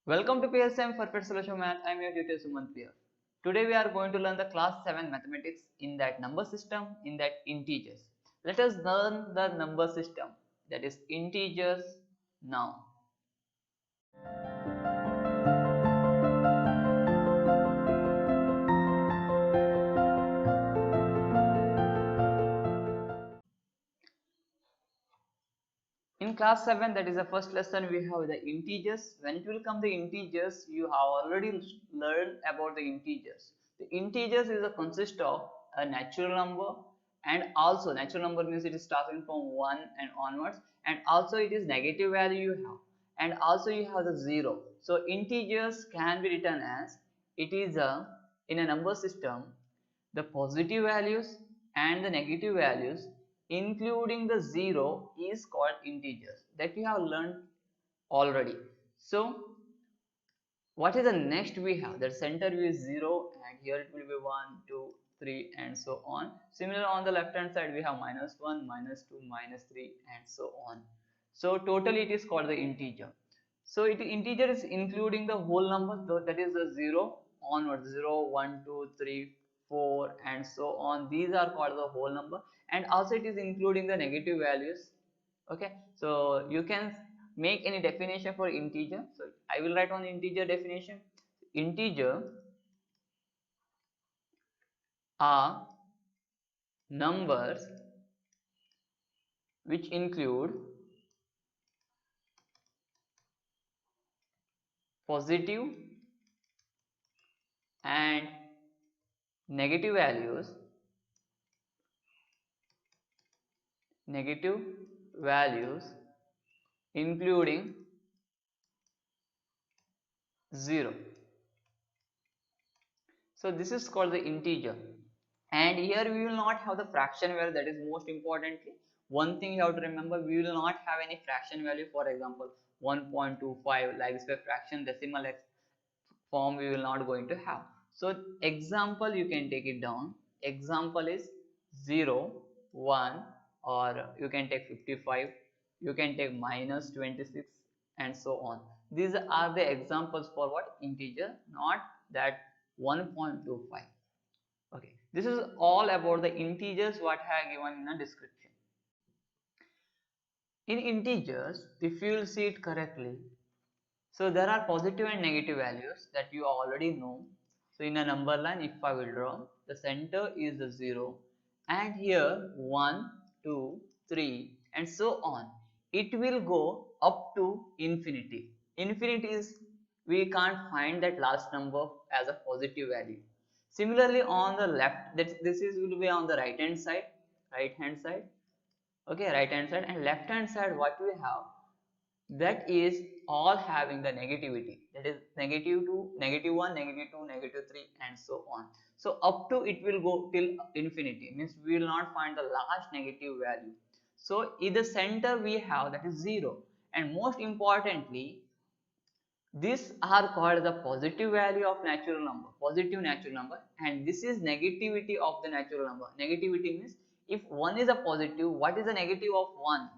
Welcome to PSM Perfect Solution Math. I am your tutor Sumant Priya. Today we are going to learn the class 7 mathematics in that number system, in that integers. Let us learn the number system, that is integers now. In class 7, that is the first lesson, we have the integers. When it will come the integers, you have already learned about the integers. The integers is a consist of a natural number, and also natural number means it is starting from 1 and onwards, and also it is negative value you have, and also you have the 0. So integers can be written as it is a in a number system, the positive values and the negative values including the 0 is called integers, that we have learned already. So what is the next we have? The center view is 0, and here it will be 1, 2, 3 and so on. Similar on the left hand side we have -1, -2, -3 and so on. So totally it is called the integer. So integer is including the whole number, so that is the 0 onwards, 0, 1, 2, 3, 4 and so on. These are called the whole number, and also it is including the negative values. Okay, so you can make any definition for integer. So I will write on integer definition. Integer are numbers which include positive and negative values, including 0. So this is called the integer, and here we will not have the fraction value. That is most importantly one thing you have to remember, we will not have any fraction value. For example 1.25, like this fraction decimal form we will not going to have. So example, you can take it down. Example is 0, 1, or you can take 55, you can take -26 and so on. These are the examples for what? Integer, not that 1.25. Okay, this is all about the integers what I have given in the description. In integers, if you will see it correctly, so there are positive and negative values that you already know. So in a number line, if I will draw, the center is the 0, and here 1, 2, 3 and so on. It will go up to infinity. Infinity is, we can't find that last number as a positive value. Similarly on the left, this is will be on the right hand side, okay, right hand side, and left hand side what we have, that is all having the negativity, that is -2, -1, -2, -3 and so on. So up to it will go till infinity, means we will not find the last negative value. So in the center we have that is 0, and most importantly these are called the positive value of natural number, positive natural number, and this is negativity of the natural number. Negativity means if 1 is a positive, what is the negative of 1?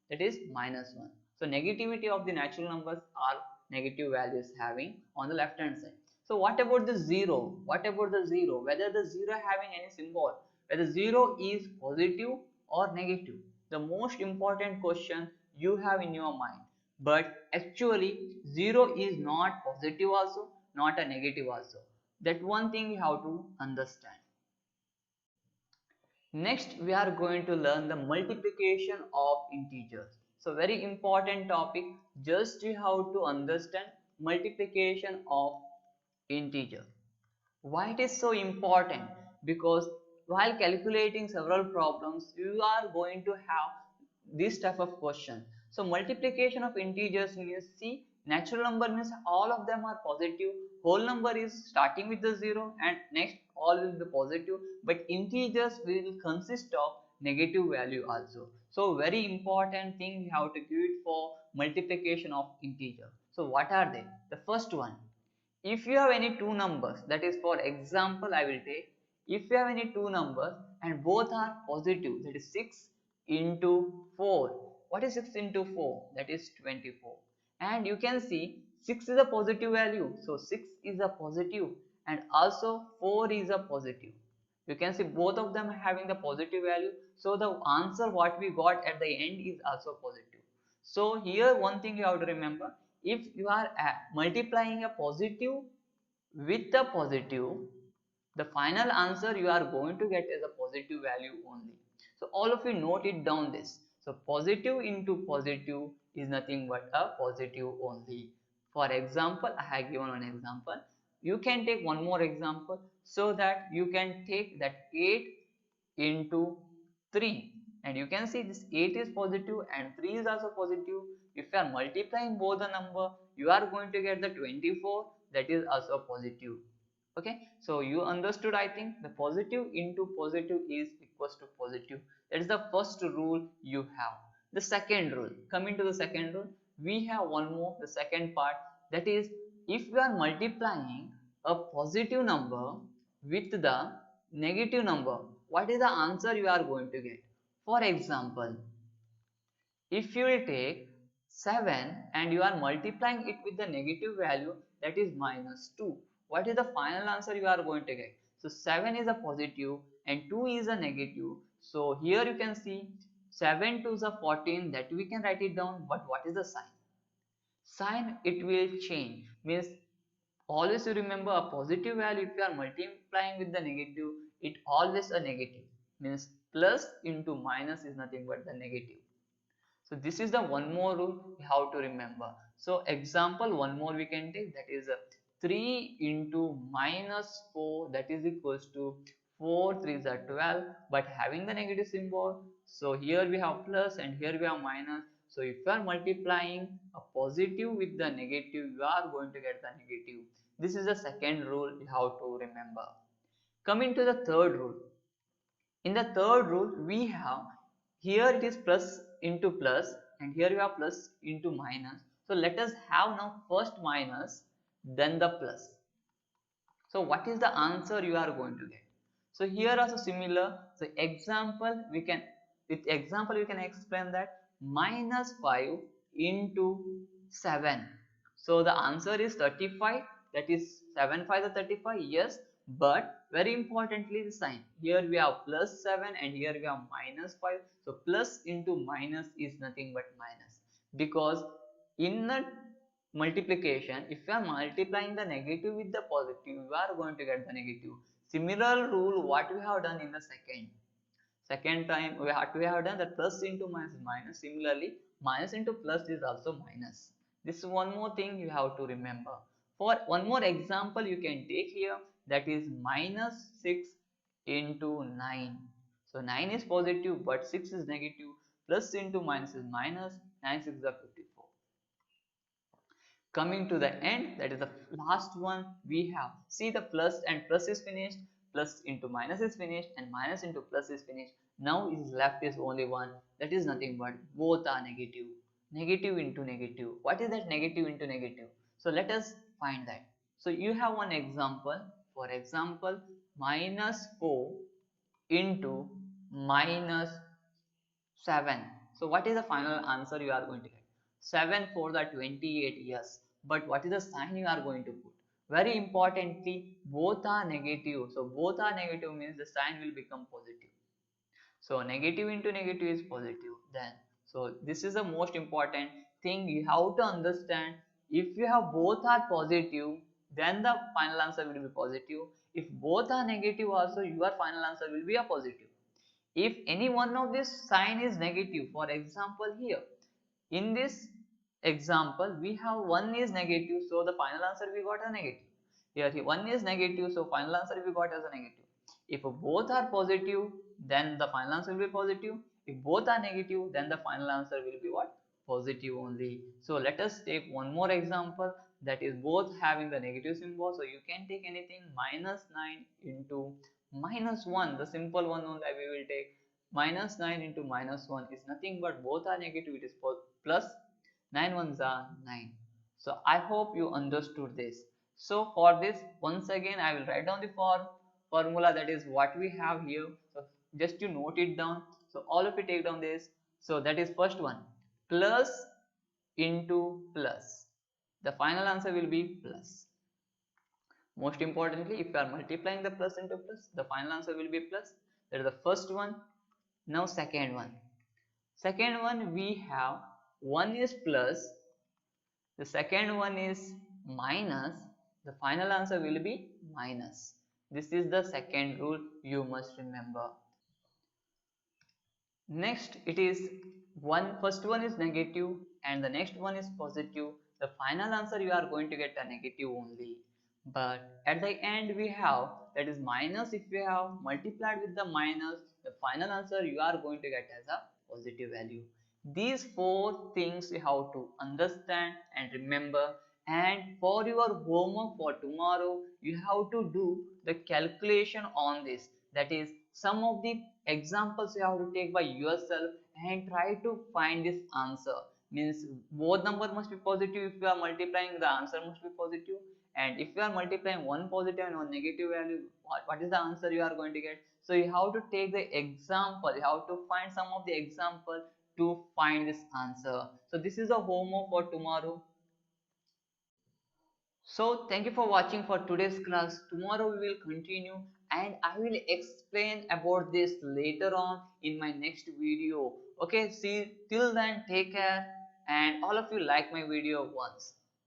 That is -1. So negativity of the natural numbers are negative values having on the left hand side. So what about the 0? What about the 0? Whether the 0 having any symbol, whether 0 is positive or negative. The most important question you have in your mind. But actually 0 is not positive also, not a negative also. That one thing you have to understand. Next we are going to learn the multiplication of integers. So very important topic, just you have to understand multiplication of integer. Why it is so important? Because while calculating several problems, you are going to have this type of question. So multiplication of integers means, see, natural number means all of them are positive, whole number is starting with the 0 and next all will be positive, but integers will consist of negative value also. So very important thing you have to do it for multiplication of integer. So what are they? The first one, if you have any two numbers, that is for example I will take, if you have any two numbers and both are positive, that is 6 into 4. What is 6 into 4? That is 24. And you can see 6 is a positive value, so 6 is a positive, and also 4 is a positive. You can see both of them having the positive value, so the answer what we got at the end is also positive. So here one thing you have to remember, if you are multiplying a positive with a positive, the final answer you are going to get is a positive value only. So all of you note it down this. So positive into positive is nothing but a positive only. For example, I have given one example. You can take one more example so that you can take that 8 into 3, and you can see this 8 is positive and 3 is also positive. If you are multiplying both the number, you are going to get the 24, that is also positive. Okay, so you understood, I think. The positive into positive is equals to positive. That is the first rule you have. The second rule, coming to the second rule, we have one more, the second part, that is, if we are multiplying a positive number with the negative number, what is the answer you are going to get? For example, if you will take 7 and you are multiplying it with the negative value, that is -2, what is the final answer you are going to get? So 7 is a positive and 2 is a negative. So here you can see 7 2 is a 14, that we can write it down, but what is the sign? Sign it will change, means always you remember a positive value, if you are multiplying with the negative, it always a negative, means plus into minus is nothing but the negative. So this is the one more rule we have to remember. So example one more we can take, that is 3 into -4, that is equals to 4 3s are 12, but having the negative symbol. So here we have plus and here we have minus. So if you are multiplying a positive with the negative, you are going to get the negative. This is the second rule you have to remember. Coming to the third rule. In the third rule, we have, here it is plus into plus and here we have plus into minus. So let us have now first minus, then the plus. So what is the answer you are going to get? So here also similar. So example, with example we can explain that -5 into 7. So the answer is 35, that is 7 5 is 35, yes, but very importantly the sign. Here we have plus 7 and here we have -5. So plus into minus is nothing but minus, because in the multiplication, if you are multiplying the negative with the positive, you are going to get the negative. Similar rule what we have done in the second time, we have done that plus into minus is minus. Similarly, minus into plus is also minus. This is one more thing you have to remember. For one more example you can take here, that is -6 into 9. So 9 is positive but 6 is negative. Plus into minus is minus. 9 6 is 54. Coming to the end, that is the last one we have. See, the plus and plus is finished, plus into minus is finished, and minus into plus is finished. Now is left is only one, that is nothing but both are negative. Negative into negative. What is that negative into negative? So let us find that. So you have one example. For example, -4 into -7. So what is the final answer you are going to get? 7 for the 28, yes. But what is the sign you are going to put? Very importantly, both are negative. So both are negative means the sign will become positive. So negative into negative is positive. Then, so this is the most important thing you have to understand. If you have both are positive, then the final answer will be positive. If both are negative also, your final answer will be a positive. If any one of this sign is negative, for example here, in this example we have one is negative, so the final answer we got a negative. Here one is negative, so final answer we got as a negative. If both are positive, then the final answer will be positive. If both are negative, then the final answer will be what? Positive only. So let us take one more example, that is both having the negative symbol. So you can take anything, -9 into -1, the simple one only we will take. -9 into -1 is nothing but both are negative, it is plus. 9 ones are 9. So I hope you understood this. So for this, once again I will write down the formula, that is what we have here. So just to note it down. So all of you take down this. So that is first one, plus into plus. the final answer will be plus. Most importantly, if you are multiplying the plus into plus, the final answer will be plus. That is the first one. Now second one. Second one we have one is plus, the second one is minus, the final answer will be minus. This is the second rule you must remember. Next it is first one is negative and the next one is positive. The final answer you are going to get a negative only. But at the end we have that is minus. If you have multiplied with the minus, the final answer you are going to get as a positive value. These four things you have to understand and remember, and for your homework for tomorrow you have to do the calculation on this. That is some of the examples you have to take by yourself and try to find this answer. Means both number must be positive. If you are multiplying, the answer must be positive, and if you are multiplying one positive and one negative value, what is the answer you are going to get? So you have to take the example, you have to find some of the example to find this answer. So this is the homework for tomorrow. So thank you for watching for today's class. Tomorrow we will continue and I will explain about this later on in my next video. Okay, see till then, take care, and all of you like my video once.